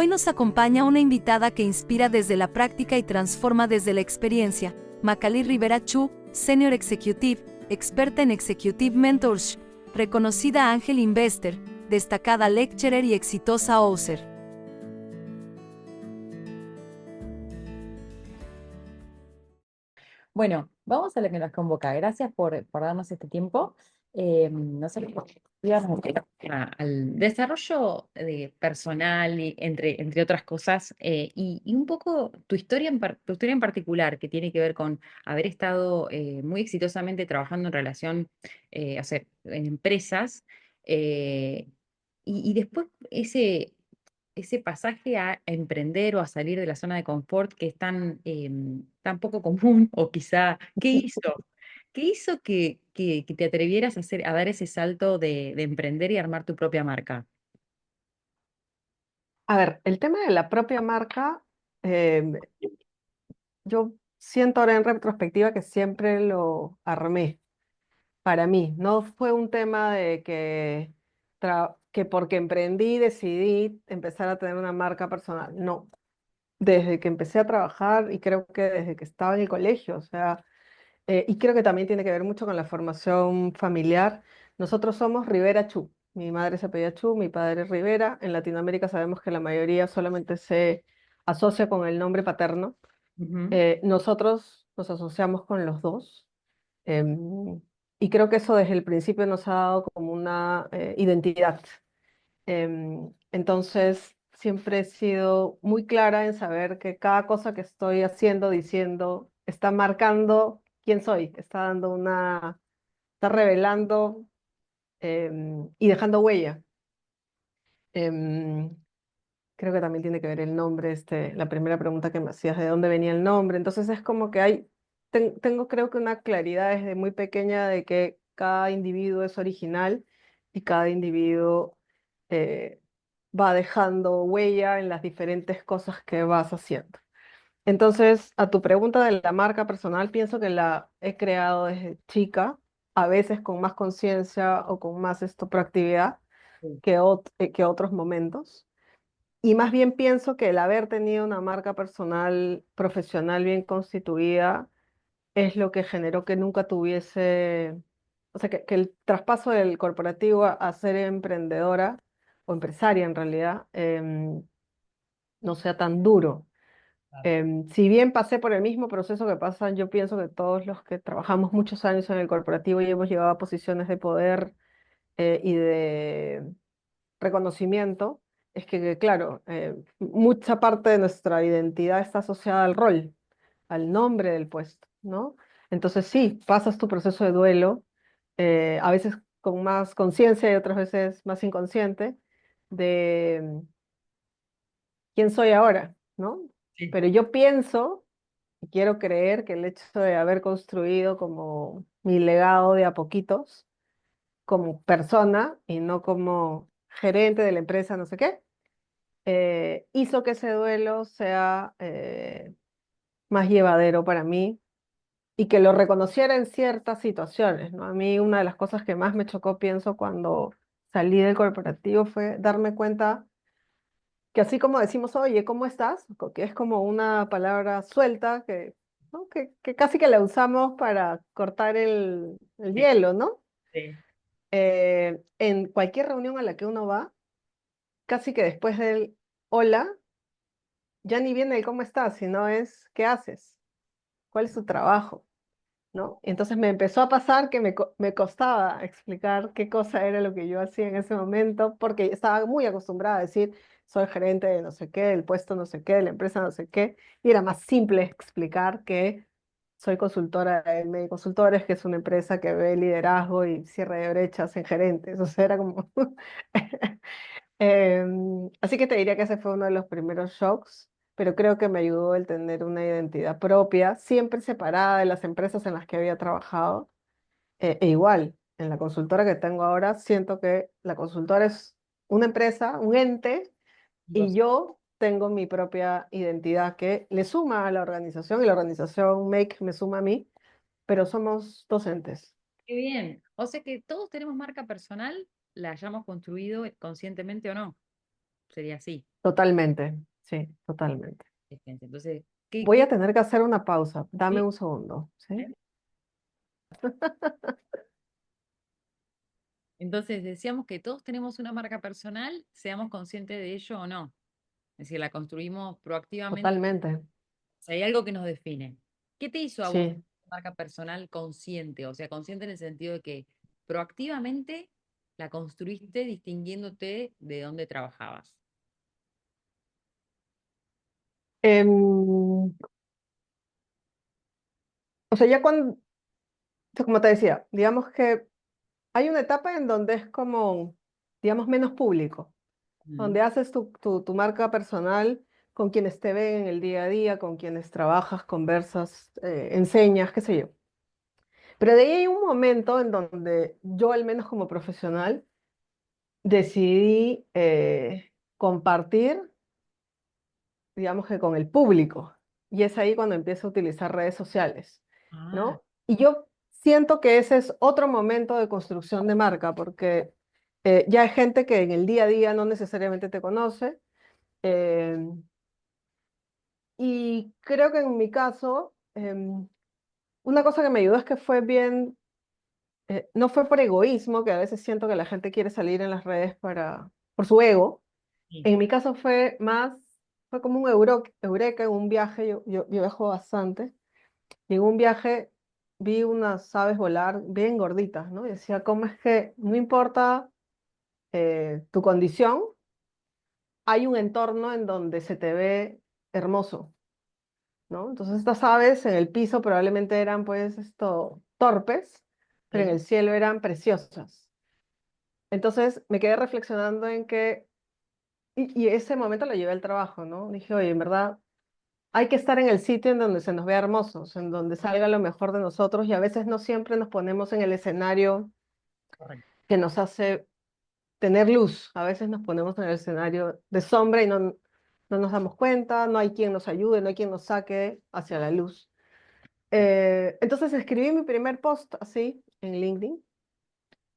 Hoy nos acompaña una invitada que inspira desde la práctica y transforma desde la experiencia, Macaly Rivera Chu, Senior Executive, experta en Executive Mentorship, reconocida Angel Investor, destacada lecturer y exitosa author. Bueno, vamos a lo que nos convoca. Gracias por darnos este tiempo. Nosotros íbamos al desarrollo personal, y entre otras cosas, y un poco tu historia en particular, que tiene que ver con haber estado muy exitosamente trabajando en relación, o sea, en empresas, eh, y después ese pasaje a emprender o a salir de la zona de confort que es tan poco común, o quizá, ¿qué hizo? ¿Qué hizo que te atrevieras a dar ese salto de emprender y armar tu propia marca? A ver, el tema de la propia marca, em, yo siento ahora en retrospectiva que siempre lo armé para mí. No fue un tema de que porque emprendí decidí empezar a tener una marca personal. No, desde que empecé a trabajar y creo que desde que estaba en el colegio, o sea, y creo que también tiene que ver mucho con la formación familiar. Nosotros somos Rivera Chu. Mi madre se apellida Chu, mi padre es Rivera. En Latinoamérica sabemos que la mayoría solamente se asocia con el nombre paterno. Ujú. Nosotros nos asociamos con los dos. em, y creo que eso desde el principio nos ha dado como una identidad. Entonces, siempre he sido muy clara en saber que cada cosa que estoy haciendo, diciendo, está marcando quién soy, está revelando y dejando huella. Em, Creo que también tiene que ver el nombre, la primera pregunta que me hacías, ¿de dónde venía el nombre? Entonces es como que tengo creo que una claridad desde muy pequeña de que cada individuo es original y cada individuo eh, va dejando huella en las diferentes cosas que vas haciendo. Entonces, a tu pregunta de la marca personal, pienso que la he creado desde chica, a veces con más conciencia o con más proactividad Sí. que otros momentos. Y más bien pienso que el haber tenido una marca personal profesional bien constituida es lo que generó que nunca tuviese, o sea, que el traspaso del corporativo a ser emprendedora o empresaria en realidad no sea tan duro. Si bien pasé por el mismo proceso que pasan, yo pienso que todos los que trabajamos muchos años en el corporativo y hemos llegado a posiciones de poder y de reconocimiento, es que, claro, mucha parte de nuestra identidad está asociada al rol, al nombre del puesto, ¿no? Entonces sí, pasas tu proceso de duelo, a veces con más conciencia y otras veces más inconsciente, de quién soy ahora, ¿no? Sí. Pero yo pienso y quiero creer que el hecho de haber construido como mi legado de a poquitos, como persona y no como gerente de la empresa, no sé qué, hizo que ese duelo sea más llevadero para mí y que lo reconociera en ciertas situaciones, ¿no? A mí una de las cosas que más me chocó, pienso, cuando salí del corporativo fue darme cuenta que así como decimos, oye, ¿cómo estás? Que es como una palabra suelta ¿no? Que casi que la usamos para cortar el Sí, hielo, ¿no? sí. En cualquier reunión a la que uno va, casi que después del hola, ya ni viene el cómo estás, sino es qué haces, cuál es tu trabajo, ¿no? Entonces me empezó a pasar que me costaba explicar qué cosa era lo que yo hacía en ese momento, porque estaba muy acostumbrada a decir, soy gerente de no sé qué, del puesto no sé qué, de la empresa no sé qué, y era más simple explicar que soy consultora de Medio Consultores, que es una empresa que ve liderazgo y cierre de brechas en gerentes, o sea, era como... Así que te diría que ese fue uno de los primeros shocks, pero creo que me ayudó el tener una identidad propia, siempre separada de las empresas en las que había trabajado. E igual, en la consultora que tengo ahora, siento que la consultora es una empresa, un ente, y Vos. yo tengo mi propia identidad que le suma a la organización y la organización Make me suma a mí, pero somos dos entes. Qué bien. O sea que todos tenemos marca personal, la hayamos construido conscientemente o no. sería así. Totalmente, sí, totalmente. Entonces, ¿qué, Voy qué? a tener que hacer una pausa. Dame ¿Sí? un segundo, ¿sí? Entonces, decíamos que todos tenemos una marca personal, seamos conscientes de ello o no. Es decir, la construimos proactivamente. Totalmente, O sea, hay algo que nos define. ¿Qué te hizo a vos sí. marca personal consciente? O sea, consciente en el sentido de que proactivamente la construiste distinguiéndote de dónde trabajabas. Em, o sea, ya cuando, o sea, como te decía, digamos que hay una etapa en donde es como, digamos, menos público, Mm. donde haces tu marca personal con quienes te ven en el día a día, con quienes trabajas, conversas, enseñas, qué sé yo. Pero de ahí hay un momento en donde yo, al menos como profesional, decidí compartir, digamos que con el público. Y es ahí cuando empiezo a utilizar redes sociales, Ah, ¿no? Y yo siento que ese es otro momento de construcción de marca, porque ya hay gente que en el día a día no necesariamente te conoce. eh, y creo que en mi caso, una cosa que me ayudó es que fue bien, no fue por egoísmo, que a veces siento que la gente quiere salir en las redes por su ego. sí. En mi caso fue como un eureka en un viaje, yo viajo bastante, y en un viaje vi unas aves volar bien gorditas, ¿no? Y decía, ¿cómo es que no importa tu condición, hay un entorno en donde se te ve hermoso, ¿no? Entonces estas aves en el piso probablemente eran pues esto torpes, pero en Sí. el cielo eran preciosas. Entonces me quedé reflexionando en que, y ese momento lo llevé al trabajo, ¿no? Dije, oye, en verdad hay que estar en el sitio en donde se nos vea hermosos, en donde salga lo mejor de nosotros y a veces no siempre nos ponemos en el escenario Correcto. que nos hace tener luz. A veces nos ponemos en el escenario de sombra y no nos damos cuenta, no hay quien nos ayude, no hay quien nos saque hacia la luz. Entonces escribí mi primer post así en LinkedIn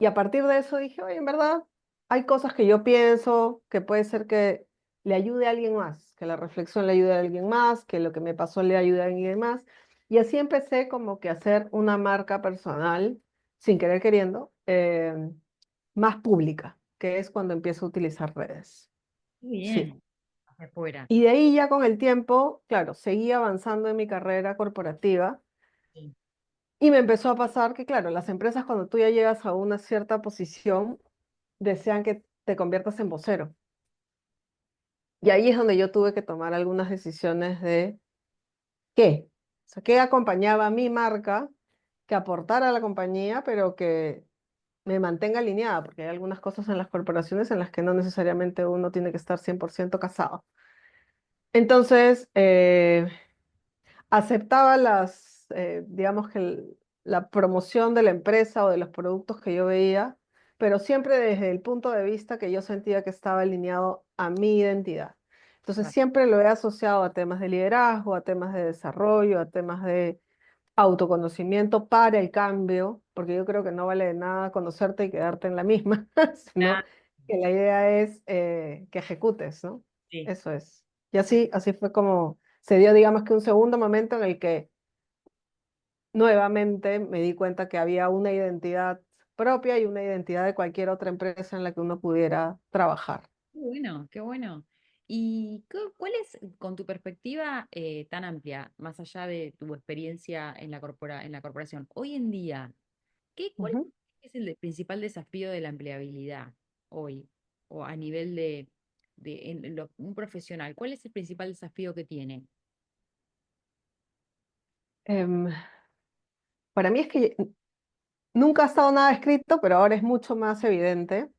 y a partir de eso dije, oye, en verdad hay cosas que yo pienso que puede ser que le ayude a alguien más, que la reflexión le ayude a alguien más, que lo que me pasó le ayude a alguien más. Y así empecé como que a hacer una marca personal, sin querer queriendo, más pública, que es cuando empiezo a utilizar redes. Muy Sí. bien, hacia afuera. Y de ahí ya con el tiempo, claro, seguí avanzando en mi carrera corporativa Sí. y me empezó a pasar que, claro, las empresas cuando tú ya llegas a una cierta posición, desean que te conviertas en vocero. Y ahí es donde yo tuve que tomar algunas decisiones de qué. O sea, qué acompañaba a mi marca, que aportara a la compañía, pero que me mantenga alineada, porque hay algunas cosas en las corporaciones en las que no necesariamente uno tiene que estar 100% casado. Entonces, aceptaba digamos que la promoción de la empresa o de los productos que yo veía, pero siempre desde el punto de vista que yo sentía que estaba alineado a mi identidad. Entonces Claro. siempre lo he asociado a temas de liderazgo, a temas de desarrollo, a temas de autoconocimiento para el cambio, porque yo creo que no vale de nada conocerte y quedarte en la misma, sino Ah, que la idea es que ejecutes, ¿no? sí. Eso es. Y así fue como se dio, digamos que un segundo momento en el que nuevamente me di cuenta que había una identidad propia y una identidad de cualquier otra empresa en la que uno pudiera trabajar. Qué bueno, qué bueno. ¿Y cuál es, con tu perspectiva tan amplia, más allá de tu experiencia en en la corporación, hoy en día, cuál Ujú. es el principal desafío de la empleabilidad hoy? O a nivel un profesional, ¿cuál es el principal desafío que tiene? Em, para mí es que nunca ha estado nada escrito, pero ahora es mucho más evidente.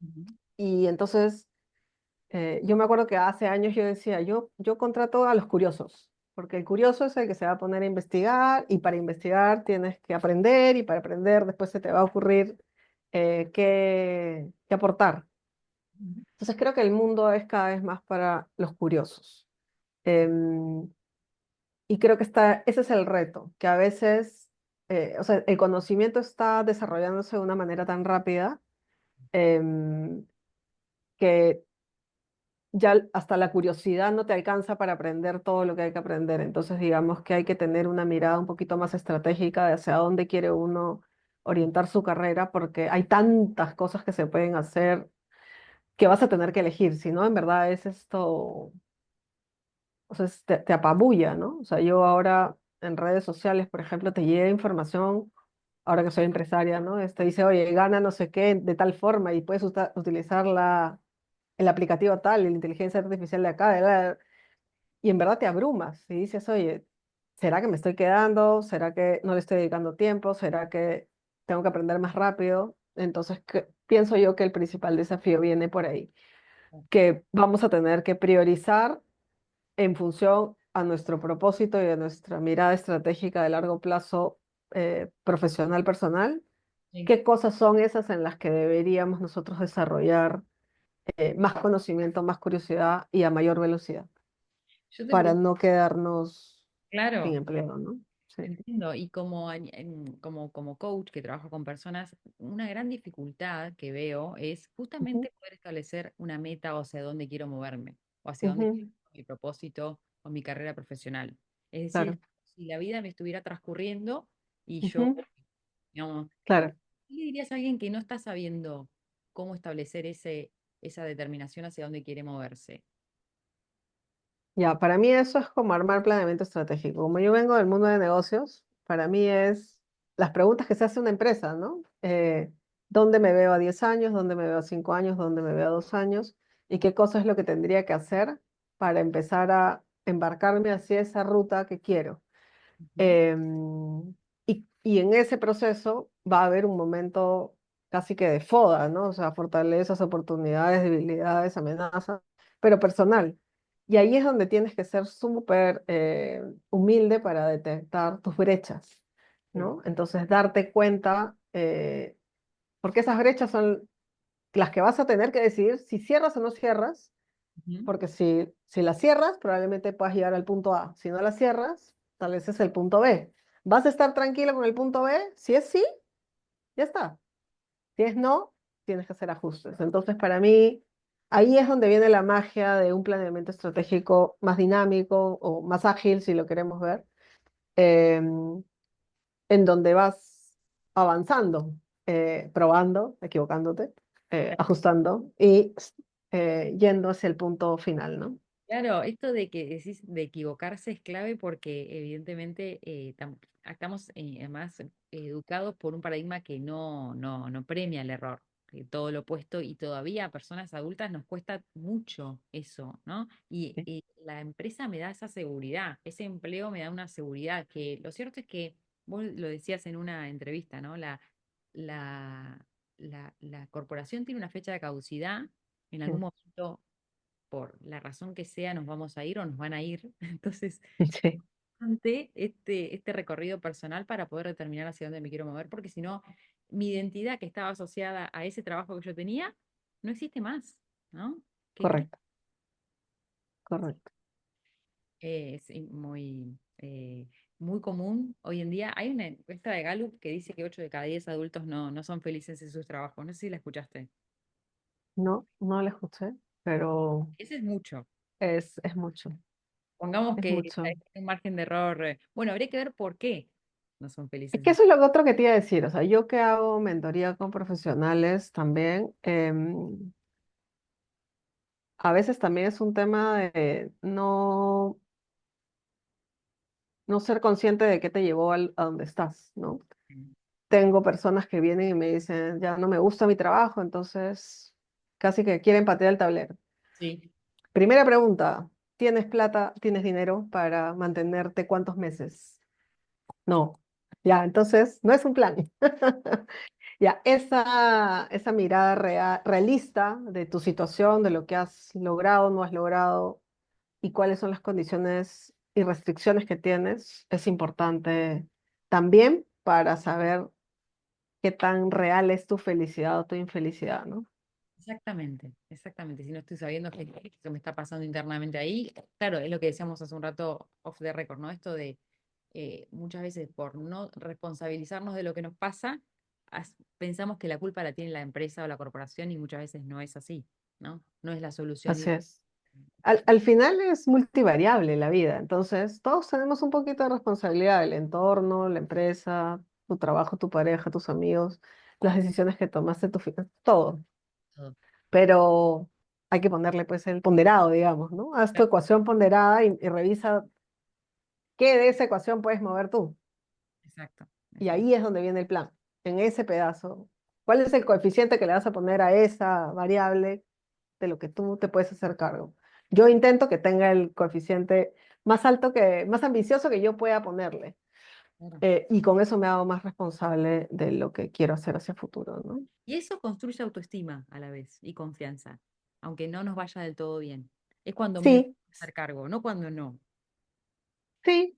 Ujú. Y entonces yo me acuerdo que hace años yo decía, yo contrato a los curiosos, porque el curioso es el que se va a poner a investigar y para investigar tienes que aprender y para aprender después se te va a ocurrir qué aportar. Ujú. Entonces creo que el mundo es cada vez más para los curiosos. Em, y creo que ese es el reto, que a veces, o sea, el conocimiento está desarrollándose de una manera tan rápida em, que ya hasta la curiosidad no te alcanza para aprender todo lo que hay que aprender. Entonces, digamos que hay que tener una mirada un poquito más estratégica de hacia dónde quiere uno orientar su carrera, porque hay tantas cosas que se pueden hacer que vas a tener que elegir. Si no, en verdad es esto, o sea, te apabulla, ¿no? O sea, yo ahora en redes sociales, por ejemplo, te llega información, ahora que soy empresaria, ¿no? Dice, oye, gana no sé qué de tal forma y puedes utilizar el aplicativo tal, y la inteligencia artificial de acá, y en verdad te abrumas y dices, oye, ¿será que me estoy quedando? ¿Será que no le estoy dedicando tiempo? ¿Será que tengo que aprender más rápido? Entonces, pienso yo que el principal desafío viene por ahí, que vamos a tener que priorizar en función a nuestro propósito y a nuestra mirada estratégica de largo plazo, profesional, personal, Sí. qué cosas son esas en las que deberíamos nosotros desarrollar más conocimiento, más curiosidad y a mayor velocidad, Yo te para pregunto, no quedarnos sin claro, empleo, ¿no? Sí. entiendo, y como, como coach que trabajo con personas, una gran dificultad que veo es Ujú, justamente poder establecer una meta o hacia dónde quiero moverme, o hacia dónde quiero ujú, mi propósito o mi carrera profesional. Es decir, claro, si la vida me estuviera transcurriendo y yo, ujú, digamos, claro. ¿qué le dirías a alguien que no está sabiendo cómo establecer esa determinación hacia dónde quiere moverse? Ya, para mí eso es como armar planeamiento estratégico. Como yo vengo del mundo de negocios, para mí es las preguntas que se hace una empresa, ¿no? ¿Dónde me veo a 10 años? ¿Dónde me veo a 5 años? ¿Dónde me veo a 2 años? ¿Y qué cosa es lo que tendría que hacer para empezar a embarcarme hacia esa ruta que quiero? Ujú. Y en ese proceso va a haber un momento casi que de foda, ¿no? O sea, fortalezas, oportunidades, debilidades, amenazas, pero personal. Y ahí es donde tienes que ser súper humilde para detectar tus brechas, Sí. ¿no? Entonces, darte cuenta, porque esas brechas son las que vas a tener que decidir si cierras o no cierras, Ujú. porque si la cierras, probablemente puedas llegar al punto A. Si no la cierras, tal vez es el punto B. ¿Vas a estar tranquilo con el punto B? Si es sí, ya está. Si es no, tienes que hacer ajustes. Entonces, para mí, ahí es donde viene la magia de un planeamiento estratégico más dinámico o más ágil, si lo queremos ver, em, en donde vas avanzando, probando, equivocándote, ajustando y yendo hacia el punto final, ¿no? Claro, esto de que decís de equivocarse es clave porque evidentemente estamos además educados por un paradigma que no premia el error, que todo lo opuesto y todavía a personas adultas nos cuesta mucho eso, ¿no? Sí. Y la empresa me da esa seguridad, ese empleo me da una seguridad que lo cierto es que vos lo decías en una entrevista, ¿no? La, la corporación tiene una fecha de caducidad, en algún momento por la razón que sea, nos vamos a ir o nos van a ir. Entonces, Sí, ante este recorrido personal para poder determinar hacia dónde me quiero mover, porque si no, mi identidad que estaba asociada a ese trabajo que yo tenía, no existe más, ¿no? Que correcto, correcto. es muy común hoy en día. Hay una encuesta de Gallup que dice que 8 de cada 10 adultos no son felices en sus trabajos. No sé si la escuchaste. No, no la escuché, pero Ese es mucho. es mucho, Pongamos es que hay mucho. un margen de error. Bueno, habría que ver por qué no son Es felices. que eso es lo otro que te iba a decir. O sea, yo que hago mentoría con profesionales también, a veces también es un tema de no ser consciente de qué te llevó a donde estás, ¿no? Tengo personas que vienen y me dicen, ya no me gusta mi trabajo, entonces casi que quieren patear el tablero. Sí, Primera pregunta, ¿tienes plata, tienes dinero para mantenerte cuántos meses? No. Ya, entonces no es un plan. Ya, esa mirada realista de tu situación, de lo que has logrado, no has logrado y cuáles son las condiciones y restricciones que tienes, es importante también para saber qué tan real es tu felicidad o tu infelicidad, ¿no? exactamente, exactamente. Si no estoy sabiendo qué me está pasando internamente ahí, claro, es lo que decíamos hace un rato off the record, ¿no? Esto de muchas veces por no responsabilizarnos de lo que nos pasa, pensamos que la culpa la tiene la empresa o la corporación y muchas veces no es así, ¿no? No es la solución Así directa. es. al final es multivariable la vida, entonces todos tenemos un poquito de responsabilidad, el entorno, la empresa, tu trabajo, tu pareja, tus amigos, las decisiones que tomaste, todo, Todo. pero hay que ponerle pues el ponderado, digamos, ¿no? Haz tu Claro, ecuación ponderada y revisa qué de esa ecuación puedes mover tú. exacto, Y exacto. ahí es donde viene el plan, en ese pedazo. ¿Cuál es el coeficiente que le vas a poner a esa variable de lo que tú te puedes hacer cargo? Yo intento que tenga el coeficiente más alto más ambicioso que yo pueda ponerle. Claro. Y con eso me hago más responsable de lo que quiero hacer hacia el futuro, ¿no? Y eso construye autoestima a la vez y confianza, aunque no nos vaya del todo bien. Es cuando menos Sí, hacer cargo, no cuando no. sí,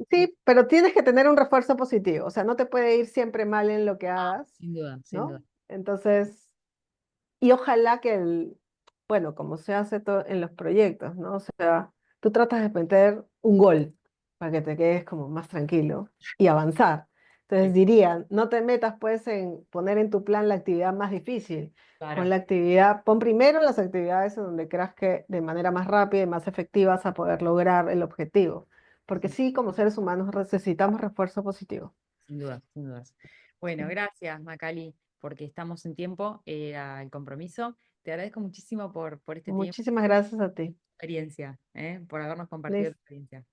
Sí. sí, pero tienes que tener un refuerzo positivo. O sea, no te puede ir siempre mal en lo que hagas, Sin duda, sin duda. ¿no? Entonces, y ojalá bueno, como se hace en los proyectos, ¿no? O sea, tú tratas de meter un gol para que te quedes como más tranquilo y avanzar. Entonces Sí, diría, no te metas pues en poner en tu plan la actividad más difícil. claro. Pon primero las actividades en donde creas que de manera más rápida y más efectiva vas a poder lograr el objetivo. Porque Sí, sí, como seres humanos necesitamos refuerzo positivo. sin duda, sin dudas. Bueno, gracias, Macali, porque estamos en tiempo, era el compromiso. Te agradezco muchísimo por este tiempo, Muchísimas gracias a ti. experiencia, por habernos compartido tu Liz. experiencia.